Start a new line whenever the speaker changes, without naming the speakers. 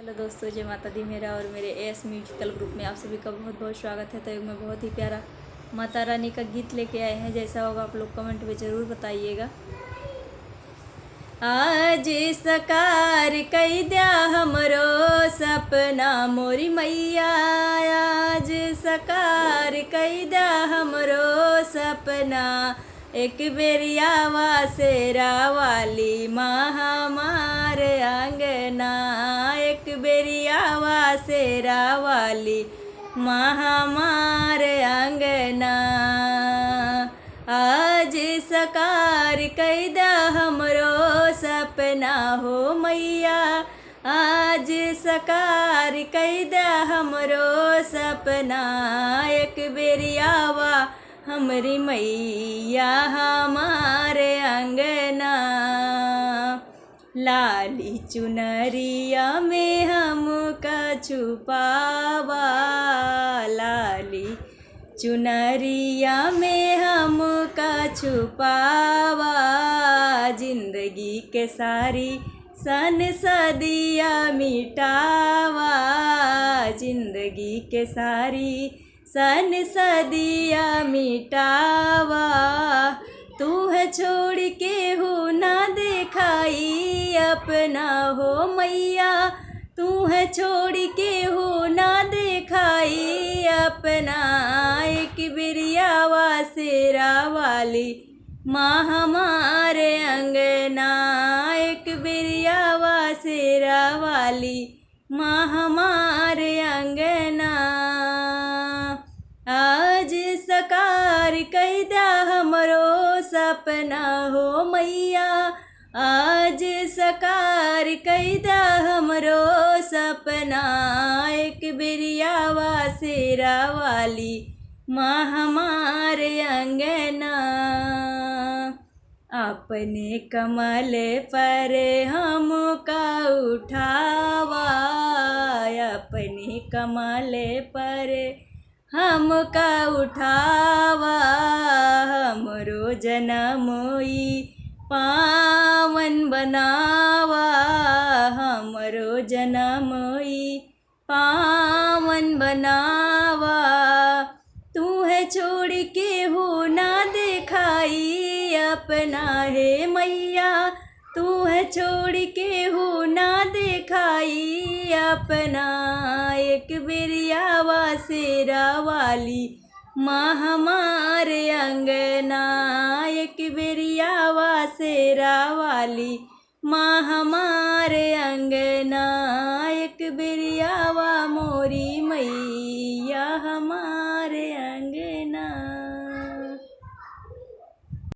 Hello दोस्तों, जय माता दी। मेरा और मेरे एस म्यूजिकल ग्रुप में आप सभी का बहुत बहुत स्वागत है। तो मैं बहुत ही प्यारा माता रानी का गीत लेके आए हैं। जैसा होगा आप लोग कमेंट में ज़रूर बताइएगा। आज सकार कई द्या हमरो सपना मोरी मैया, आज सकार कई द्या हमरो सपना, एक बेरिया वासेरा वाली माँ हमार आंगना, एक बेरिया वासेरा वाली माँ हमार आंगना। आज सकार कैदा हमरो सपना हो मैया, आज सकार कैदा हमरो सपना, एक बेरियावा हमरी मैया हमारे अंगना। लाली चुनरिया में हमका छुपावा, लाली चुनरिया में हमका छुपावा, जिंदगी के सारी सन सदिया मिटावा, जिंदगी के सारी सन सदिया मिटावा। तू है छोड़ के हो ना दिखाई अपना हो मैया, तू है छोड़ के हो ना दिखाई अपना, एक बिरिया वासेरा वाली माँ हमारे अंगना, एक बिरिया वासेरा वाली माँ हमारे अंगना। आज सकार कैदा हमरो सपना हो मैया, आज सकार कैदा हमरो सपना, एक बिरिया वासेरा वाली माँ हमारे अंगना। अपने कमल पर हमका उठावा, अपने कमल पर हमका उठावा, हमरो जनमोई पावन बनावा, हमरो जनमोई पावन बनावा। तू है छोड़ के हो ना दिखाई अपना है मैया, तू है छोड़ के हो ना दिखाई अपना, एक बिरिया वासेरा वाली माँ हमारे अंगना, एक बिरिया वासेरा वाली माँ हमारे अंगना, एक बिरिया वा मोरी मैया हमारे